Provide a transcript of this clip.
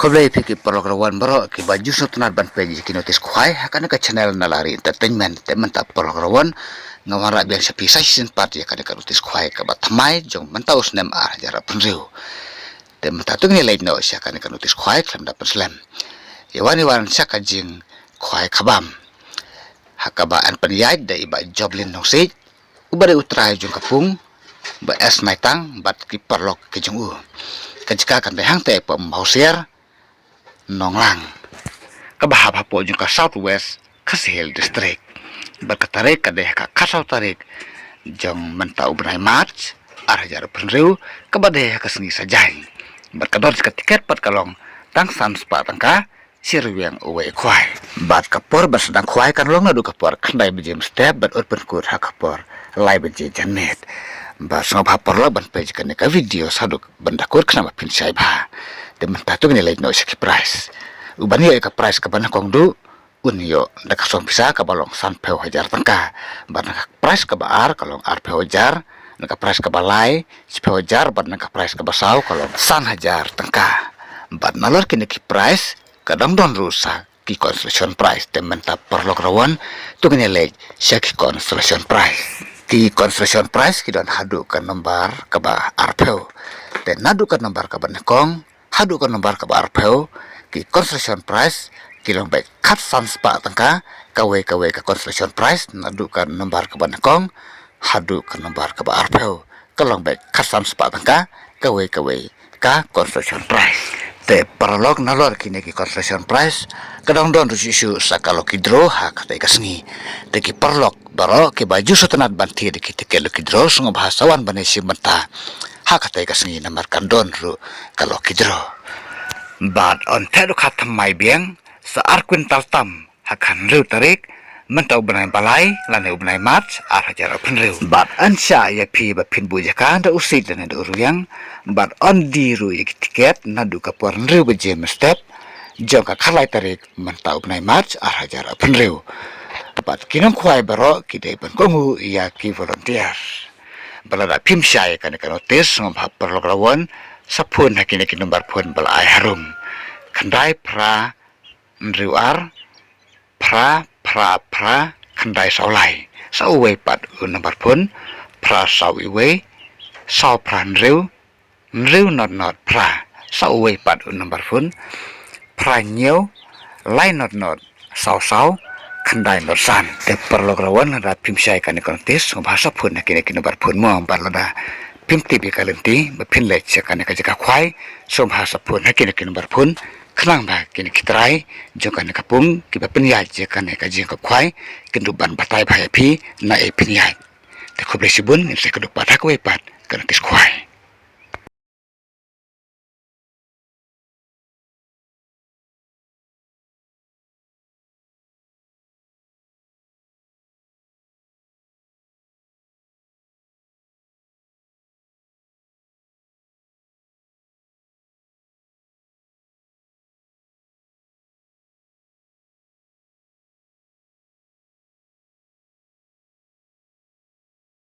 Khoblai phiki program baro ki baju sutnat ban page ki notice khwai hakana ka channel na lari entertainment teman ta program ngawara biang sapi season part ya kana ka notice khwai ka batmai jong mentau snem jara punriu teman ta tu ni late no sya kana ka notice khwai klam da perslam yawani wan sya ka jing khwai khabam hakaba an panyai da iba joblin nong se ubare utrai jong kapung ba es naitang bat ki perlok ke jong u kajika kan behang te pem hausier nonglang kabahap hapo jung ka southwest Kashil district berkatarik kadeh ka kasau tarik jong mentau benai march arhajar penriu kabadeh ka sengi sajai berkador ka tiket pat kalong tang san spa tangka sirwiang uwe kwai bat kapor bersedang kwai kan long nadu kapor kandai bejem step bat urban kur ha kapor lai beje janet ba sangap hapor la ban page kan ka video saduk bandakur kana pin sai ba de mentatu ni lai no seki price ubani ka price ka bana kong du unyo da ka song bisa ka balong san peu hajar tangka bana price ka baar kalong ar peu hajar ka price ka balai peu hajar bana ka price ka basau kalong san hajar tangka bat nalor kini ki price kadang don rusa ki constellation price de menta perlok rawan tu kini lai seki constellation price ki constellation price ki don hadu ka nombar ka ba arpeu dan nadu ka nombar ka banekong hadu ka nombar ka ba arpeu ki constellation price ki long baik kat san spa tangka kawe ka constellation price nadu ka nombar ka banekong hadu ka nombar ka ba arpeu kalong baik kat san spa tangka kawe ka constellation price te paralog nalor kini ki constellation price kadang don rusisu sakalo ki draw ha kata kasni te ki parlok baro ki baju sutanat banti de ki te ki draw sungo bahasawan banesi menta ha kata kasni namar kandon ru kalau ki draw bad on tedu kata mai biang sa arkwintal tam hakan ru tarik mentau benai balai lane benai march hajar penriu bad ansya ya pi ba pin bujaka da usit dan da uruyang bad on diru ik tiket nadu ka pornriu bejem step jangka khalai tarik mentau benai march hajar penriu bad kinong khwai baro kidai ban kongu ya ki volunteer balada pim syai kan notis ngomha perlograwan sapun hakine ki nomor phone bal ai harum khandai pra nriuar pra khandai saulai sauwe pat nomor phone pra sauwe sau pran riu not pra sauwe pat nomor phone pra nyeu lai not sau khandai not san te perlograwan ada pim syai kan kontes bahasa phone kini nomor phone mo balada pim tv kalenti bapin le kan ka jaka khwai so bahasa phone kini nomor phone khnang ba kini kitrai jokan kapung ki bapin ya je kan ka jing ka khwai kenduban batai bhai phi na e pin ya te khoble sibun se keduk pathak we pat kan tis khwai